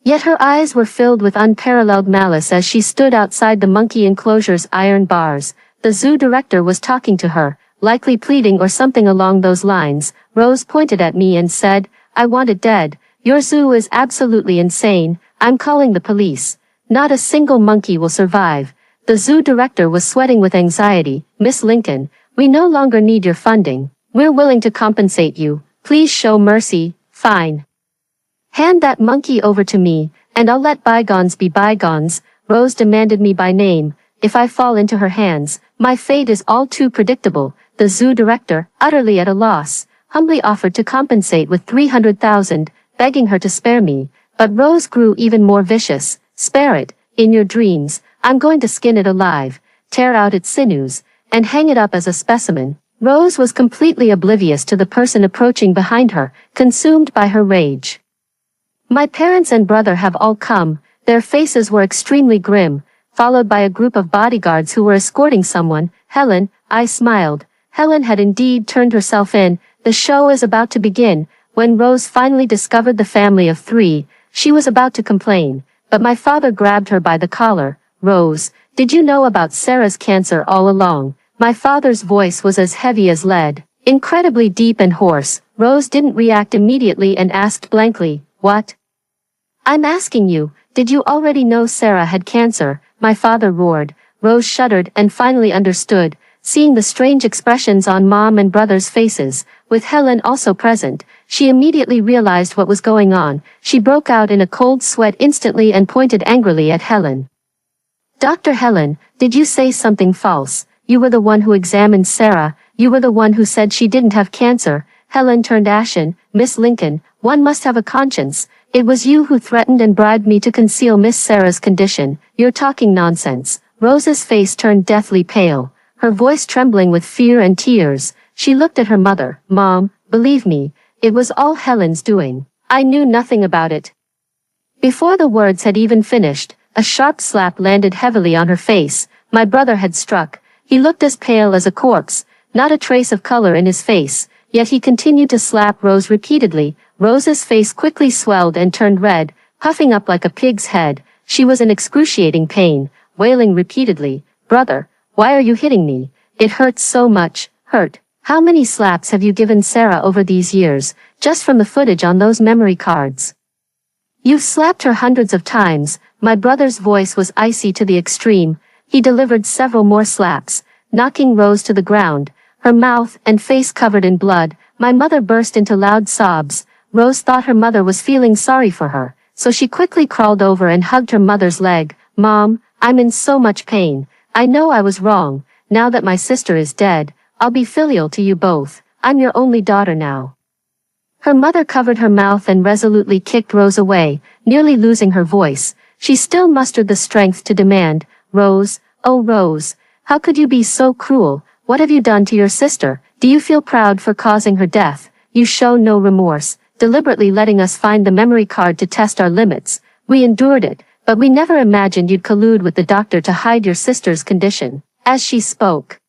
Yet her eyes were filled with unparalleled malice as she stood outside the monkey enclosure's iron bars. The zoo director was talking to her, likely pleading or something along those lines. Rose pointed at me and said, "I want it dead. Your zoo is absolutely insane. I'm calling the police. Not a single monkey will survive." The zoo director was sweating with anxiety. "Miss Lincoln, we no longer need your funding. We're willing to compensate you. Please show mercy." "Fine. Hand that monkey over to me, and I'll let bygones be bygones." Rose demanded me by name. If I fall into her hands, my fate is all too predictable. The zoo director, utterly at a loss, humbly offered to compensate with 300,000, begging her to spare me. But Rose grew even more vicious. "Spare it, in your dreams. I'm going to skin it alive, tear out its sinews, and hang it up as a specimen." Rose was completely oblivious to the person approaching behind her, consumed by her rage. My parents and brother have all come. Their faces were extremely grim, followed by a group of bodyguards who were escorting someone. "Helen," I smiled. Helen had indeed turned herself in. The show is about to begin. When Rose finally discovered the family of three, she was about to complain, but my father grabbed her by the collar. "Rose, did you know about Sarah's cancer all along?" My father's voice was as heavy as lead, incredibly deep and hoarse. Rose didn't react immediately and asked blankly, "What?" "I'm asking you, did you already know Sarah had cancer?" my father roared. Rose shuddered and finally understood, seeing the strange expressions on mom and brother's faces. With Helen also present, she immediately realized what was going on. She broke out in a cold sweat instantly and pointed angrily at Helen. "Dr. Helen, did you say something false? You were the one who examined Sarah. You were the one who said she didn't have cancer." Helen turned ashen. "Miss Lincoln, one must have a conscience. It was you who threatened and bribed me to conceal Miss Sarah's condition. You're talking nonsense." Rose's face turned deathly pale, her voice trembling with fear and tears. She looked at her mother. "Mom, believe me, it was all Helen's doing. I knew nothing about it." Before the words had even finished, a sharp slap landed heavily on her face. My brother had struck. He looked as pale as a corpse, not a trace of color in his face, yet he continued to slap Rose repeatedly. Rose's face quickly swelled and turned red, puffing up like a pig's head. She was in excruciating pain, wailing repeatedly, "Brother, why are you hitting me? It hurts so much." "Hurt? How many slaps have you given Sarah over these years, just from the footage on those memory cards?" "You've slapped her hundreds of times." My brother's voice was icy to the extreme. He delivered several more slaps, knocking Rose to the ground, her mouth and face covered in blood. My mother burst into loud sobs. Rose thought her mother was feeling sorry for her, so she quickly crawled over and hugged her mother's leg. "Mom, I'm in so much pain. I know I was wrong. Now that my sister is dead, I'll be filial to you both. I'm your only daughter now." Her mother covered her mouth and resolutely kicked Rose away, nearly losing her voice. She still mustered the strength to demand, "Rose, oh Rose, how could you be so cruel? What have you done to your sister? Do you feel proud for causing her death? You show no remorse, deliberately letting us find the memory card to test our limits. We endured it, but we never imagined you'd collude with the doctor to hide your sister's condition." As she spoke,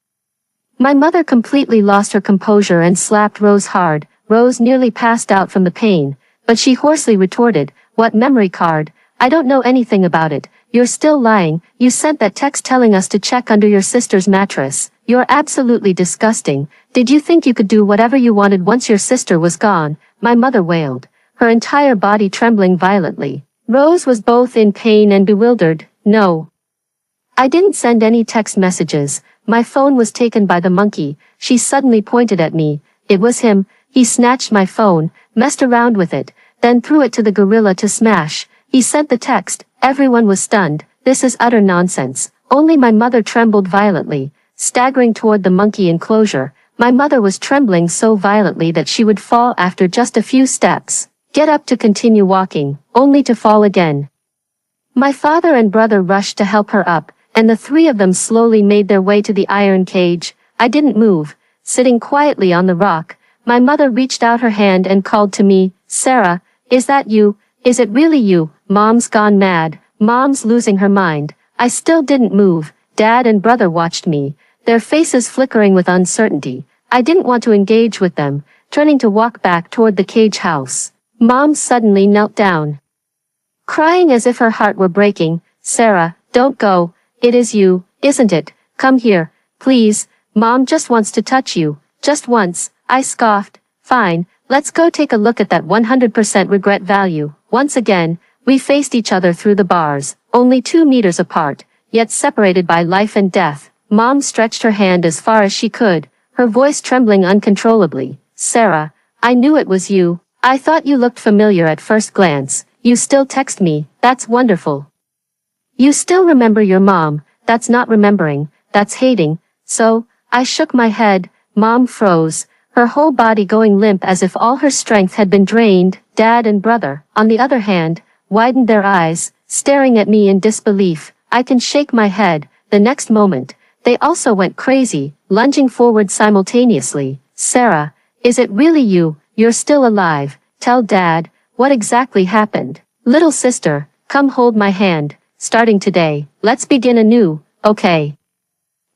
my mother completely lost her composure and slapped Rose hard. Rose nearly passed out from the pain, but she hoarsely retorted, "What memory card? I don't know anything about it. You're still lying. You sent that text telling us to check under your sister's mattress. You're absolutely disgusting. Did you think you could do whatever you wanted once your sister was gone?" my mother wailed, her entire body trembling violently. Rose was both in pain and bewildered. "No. I didn't send any text messages. My phone was taken by the monkey." She suddenly pointed at me. It was him. He snatched my phone, messed around with it, then threw it to the gorilla to smash. He sent the text. Everyone was stunned. This is utter nonsense. Only my mother trembled violently, staggering toward the monkey enclosure. My mother was trembling so violently that she would fall after just a few steps, get up to continue walking, only to fall again. My father and brother rushed to help her up, and the three of them slowly made their way to the iron cage. I didn't move, sitting quietly on the rock. My mother reached out her hand and called to me, "Sarah, is that you? Is it really you?" Mom's gone mad. Mom's losing her mind. I still didn't move. Dad and brother watched me, their faces flickering with uncertainty. I didn't want to engage with them, turning to walk back toward the cage house. Mom suddenly knelt down, crying as if her heart were breaking. "Sarah, don't go. It is you, isn't it? Come here, please. Mom just wants to touch you, just once." I scoffed. "Fine, let's go take a look at that 100% regret value." Once again, we faced each other through the bars, only 2 meters apart, yet separated by life and death. Mom stretched her hand as far as she could, her voice trembling uncontrollably. "Sarah, I knew it was you. I thought you looked familiar at first glance. You still text me. That's wonderful. You still remember your mom. That's not remembering, that's hating." So, I shook my head. Mom froze, her whole body going limp as if all her strength had been drained. Dad and brother, on the other hand, widened their eyes, staring at me in disbelief. I can shake my head. The next moment, they also went crazy, lunging forward simultaneously. "Sarah, is it really you? You're still alive. Tell Dad, what exactly happened?" "Little sister, come hold my hand. Starting today, let's begin anew, okay?"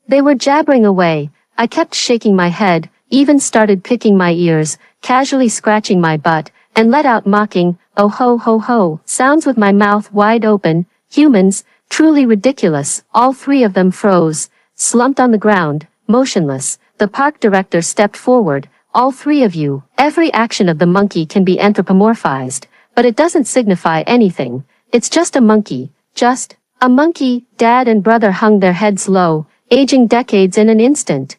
They were jabbering away. I kept shaking my head, even started picking my ears, casually scratching my butt, and let out mocking, "Oh ho ho ho," sounds with my mouth wide open. Humans, truly ridiculous. All 3 of them froze, slumped on the ground, motionless. The park director stepped forward. "All 3 of you, every action of the monkey can be anthropomorphized, but it doesn't signify anything. It's just a monkey, just a monkey." Dad and brother hung their heads low, aging decades in an instant.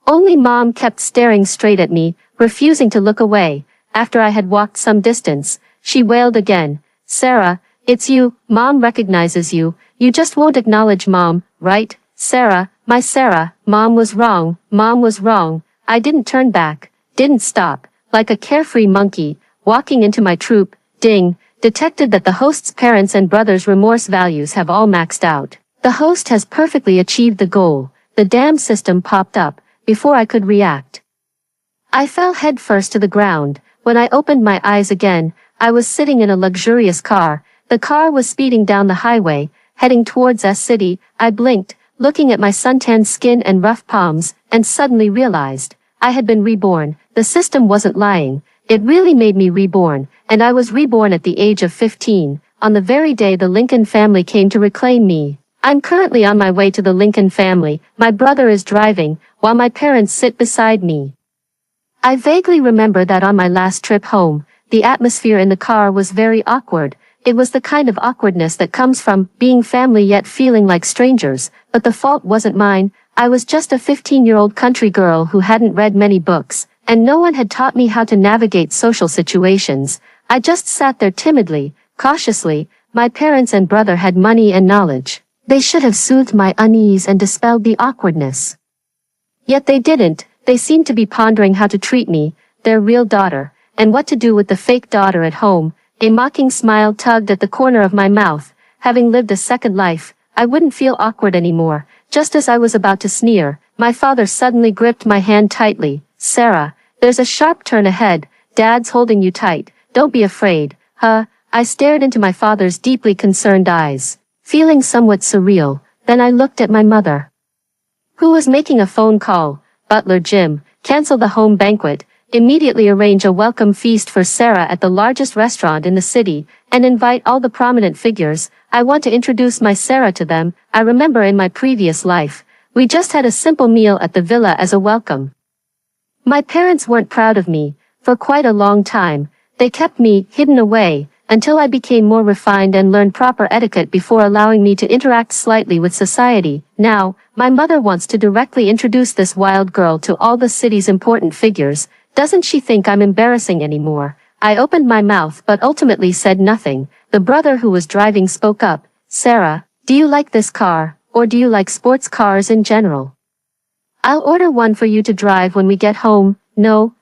Only Mom kept staring straight at me, refusing to look away. After I had walked some distance, she wailed again. "Sarah, it's you. Mom recognizes you. You just won't acknowledge Mom, right? Sarah, my Sarah." Mom was wrong. Mom was wrong. I didn't turn back, didn't stop, like a carefree monkey, walking into my troop. Ding, detected that the host's parents and brothers' remorse values have all maxed out. The host has perfectly achieved the goal. The damn system popped up, before I could react. I fell headfirst to the ground. When I opened my eyes again, I was sitting in a luxurious car. The car was speeding down the highway, heading towards S City. I blinked, looking at my suntanned skin and rough palms, and suddenly realized I had been reborn. The system wasn't lying. It really made me reborn, and I was reborn at the age of 15, on the very day the Lincoln family came to reclaim me. I'm currently on my way to the Lincoln family. My brother is driving, while my parents sit beside me. I vaguely remember that on my last trip home, the atmosphere in the car was very awkward. It was the kind of awkwardness that comes from being family yet feeling like strangers, but the fault wasn't mine. I was just a 15-year-old country girl who hadn't read many books, and no one had taught me how to navigate social situations. I just sat there timidly, cautiously. My parents and brother had money and knowledge. They should have soothed my unease and dispelled the awkwardness. Yet they didn't. They seemed to be pondering how to treat me, their real daughter, and what to do with the fake daughter at home. A mocking smile tugged at the corner of my mouth. Having lived a second life, I wouldn't feel awkward anymore. Just as I was about to sneer, my father suddenly gripped my hand tightly. "Sarah, there's a sharp turn ahead. Dad's holding you tight. Don't be afraid." I stared into my father's deeply concerned eyes, feeling somewhat surreal. Then I looked at my mother, who was making a phone call. "Butler Jim, cancel the home banquet. Immediately arrange a welcome feast for Sarah at the largest restaurant in the city, and invite all the prominent figures. I want to introduce my Sarah to them. I remember in my previous life, we just had a simple meal at the villa as a welcome." My parents weren't proud of me. For quite a long time, they kept me hidden away, until I became more refined and learned proper etiquette before allowing me to interact slightly with society. Now, My mother wants to directly introduce this wild girl to all the city's important figures. Doesn't she think I'm embarrassing anymore? I opened my mouth but ultimately said nothing. The brother who was driving spoke up. Sarah, do you like this car, or do you like sports cars in general? I'll order one for you to drive when we get home. No,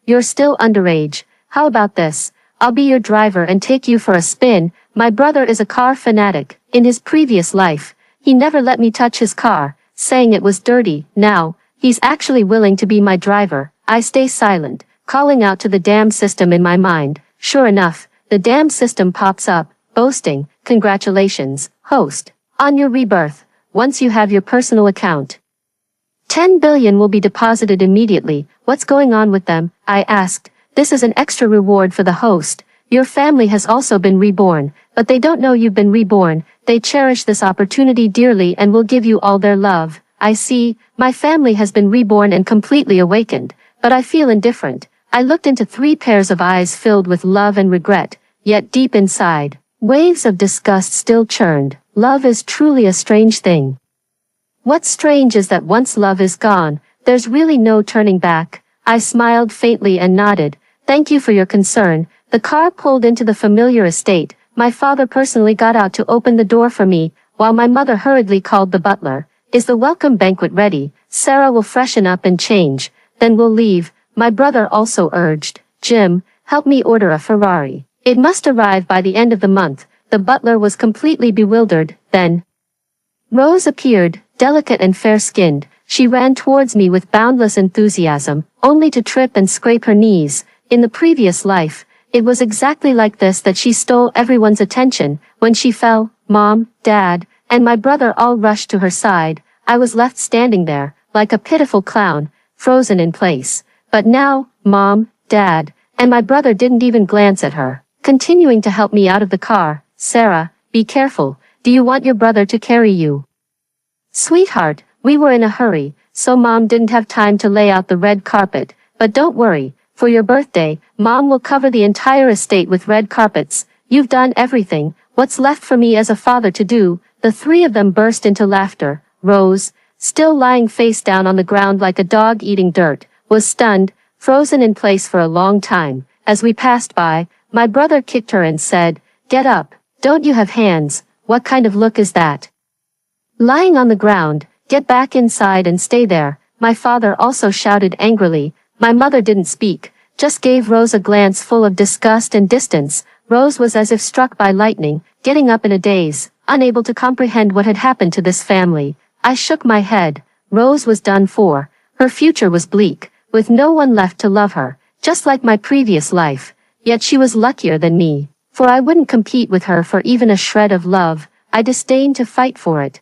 you're still underage. How about this? I'll be your driver and take you for a spin. My brother is a car fanatic. In his previous life, he never let me touch his car, saying it was dirty. Now, he's actually willing to be my driver. I stay silent, calling out to the damn system in my mind. Sure enough, the damn system pops up, boasting, congratulations, host, on your rebirth, once you have your personal account. 10 billion will be deposited immediately. What's going on with them? I asked. This is an extra reward for the host. Your family has also been reborn, but they don't know you've been reborn. They cherish this opportunity dearly and will give you all their love. I see, my family has been reborn and completely awakened, but I feel indifferent. I looked into 3 pairs of eyes filled with love and regret, yet deep inside, waves of disgust still churned. Love is truly a strange thing. What's strange is that once love is gone, there's really no turning back. I smiled faintly and nodded. Thank you for your concern. The car pulled into the familiar estate. My father personally got out to open the door for me, while my mother hurriedly called the butler. Is the welcome banquet ready? Sarah will freshen up and change, then we'll leave. My brother also urged. Jim, help me order a Ferrari. It must arrive by the end of the month. The butler was completely bewildered. Then Rose appeared, delicate and fair-skinned. She ran towards me with boundless enthusiasm, only to trip and scrape her knees. In the previous life, it was exactly like this that she stole everyone's attention. When she fell, Mom, Dad, and my brother all rushed to her side. I was left standing there, like a pitiful clown, frozen in place. But now, Mom, Dad, and my brother didn't even glance at her, continuing to help me out of the car. Sarah, be careful. Do you want your brother to carry you? Sweetheart, we were in a hurry, so Mom didn't have time to lay out the red carpet. But don't worry, for your birthday, Mom will cover the entire estate with red carpets. You've done everything. What's left for me as a father to do? The 3 of them burst into laughter. Rose, still lying face down on the ground like a dog eating dirt, was stunned, frozen in place for a long time. As we passed by, my brother kicked her and said, "Get up, don't you have hands? What kind of look is that? Lying on the ground, get back inside and stay there." My father also shouted angrily. My mother didn't speak, just gave Rose a glance full of disgust and distance. Rose was as if struck by lightning, getting up in a daze, unable to comprehend what had happened to this family. I shook my head. Rose was done for. Her future was bleak, with no one left to love her, just like my previous life. Yet she was luckier than me, for I wouldn't compete with her for even a shred of love. I disdained to fight for it.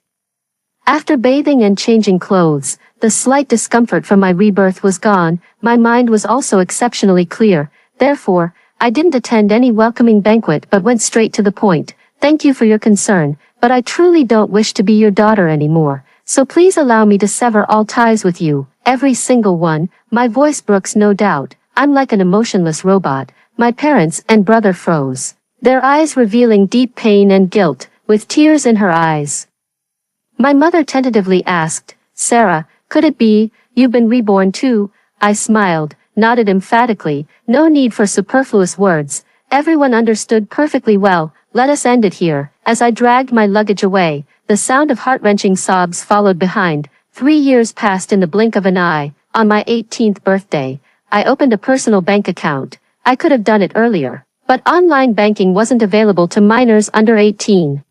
After bathing and changing clothes, the slight discomfort from my rebirth was gone. My mind was also exceptionally clear. Therefore, I didn't attend any welcoming banquet but went straight to the point. Thank you for your concern, but I truly don't wish to be your daughter anymore. So please allow me to sever all ties with you, every single one. My voice brooks no doubt. I'm like an emotionless robot. My parents and brother froze, their eyes revealing deep pain and guilt, with tears in her eyes. My mother tentatively asked, Sarah, could it be, you've been reborn too? I smiled, nodded emphatically. No need for superfluous words. Everyone understood perfectly well. Let us end it here. As I dragged my luggage away, the sound of heart-wrenching sobs followed behind. 3 years passed in the blink of an eye. On my 18th birthday, I opened a personal bank account. I could have done it earlier, but online banking wasn't available to minors under 18.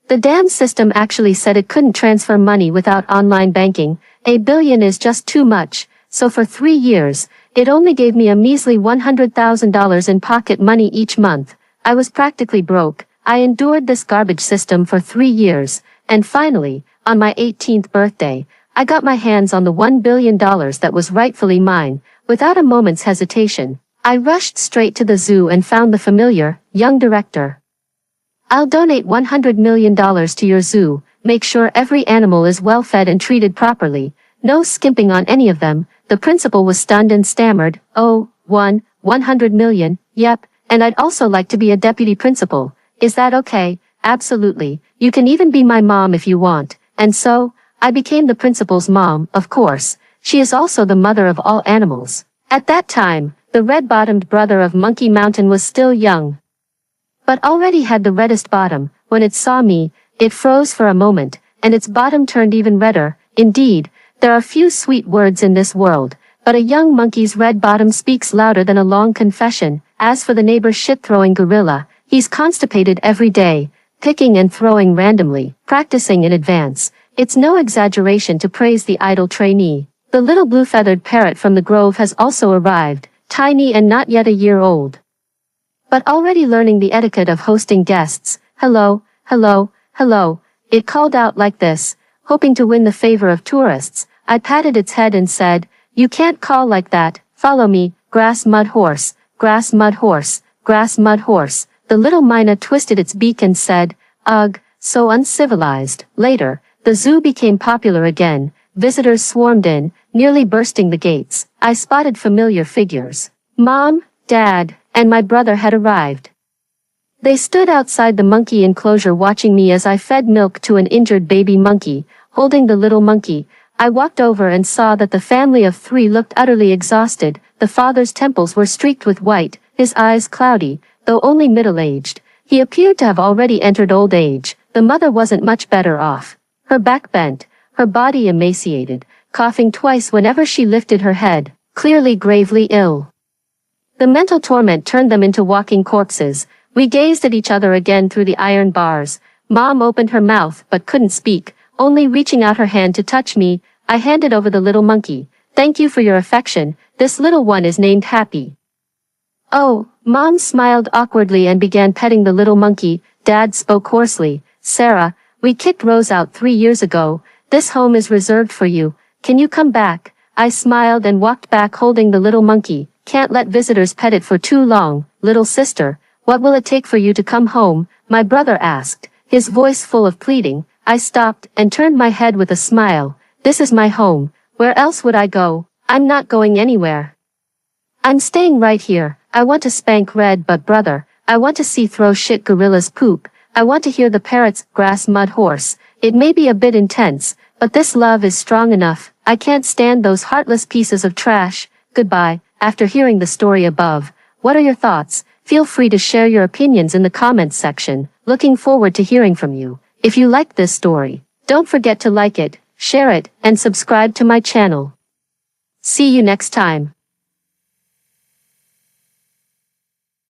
The damn system actually said it couldn't transfer money without online banking. $1 billion is just too much, so for 3 years, it only gave me a measly $100,000 in pocket money each month. I was practically broke. I endured this garbage system for 3 years, and finally, on my 18th birthday, I got my hands on the $1 billion that was rightfully mine. Without a moment's hesitation, I rushed straight to the zoo and found the familiar, young director. I'll donate $100 million to your zoo. Make sure every animal is well fed and treated properly. No skimping on any of them. The principal was stunned and stammered, "Oh, 100 million, yep, and I'd also like to be a deputy principal. Is that okay?" "Absolutely. You can even be my mom if you want." And so, I became the principal's mom, of course. She is also the mother of all animals. At that time, the red-bottomed brother of Monkey Mountain was still young, but already had the reddest bottom. When it saw me, it froze for a moment, and its bottom turned even redder. Indeed, there are few sweet words in this world, but a young monkey's red bottom speaks louder than a long confession. As for the neighbor's shit-throwing gorilla, he's constipated every day, picking and throwing randomly, practicing in advance. It's no exaggeration to praise the idle trainee. The little blue-feathered parrot from the grove has also arrived, tiny and not yet a year old, but already learning the etiquette of hosting guests. Hello, hello, hello. It called out like this, hoping to win the favor of tourists. I patted its head and said, "You can't call like that. Follow me, grass mud horse, grass mud horse, grass mud horse." The little mynah twisted its beak and said, "Ugh, so uncivilized." Later, the zoo became popular again. Visitors swarmed in, nearly bursting the gates. I spotted familiar figures. Mom, Dad, and my brother had arrived. They stood outside the monkey enclosure watching me as I fed milk to an injured baby monkey. Holding the little monkey, I walked over and saw that the family of 3 looked utterly exhausted. The father's temples were streaked with white, his eyes cloudy, though only middle-aged. He appeared to have already entered old age. The mother wasn't much better off. Her back bent, her body emaciated, coughing twice whenever she lifted her head, clearly gravely ill. The mental torment turned them into walking corpses. We gazed at each other again through the iron bars. Mom opened her mouth but couldn't speak, only reaching out her hand to touch me. I handed over the little monkey. "Thank you for your affection. This little one is named Happy." "Oh," Mom smiled awkwardly and began petting the little monkey. Dad spoke hoarsely. "Sarah, we kicked Rose out 3 years ago. This home is reserved for you. Can you come back?" I smiled and walked back holding the little monkey. "Can't let visitors pet it for too long." "Little sister, what will it take for you to come home?" my brother asked, his voice full of pleading. I stopped and turned my head with a smile. "This is my home. Where else would I go? I'm not going anywhere. I'm staying right here. I want to spank Red, brother. I want to see throw shit gorillas poop. I want to hear the parrots grass mud horse. It may be a bit intense, but this love is strong enough. I can't stand those heartless pieces of trash. Goodbye." After hearing the story above, what are your thoughts? Feel free to share your opinions in the comments section. Looking forward to hearing from you. If you liked this story, don't forget to like it, share it, and subscribe to my channel. See you next time.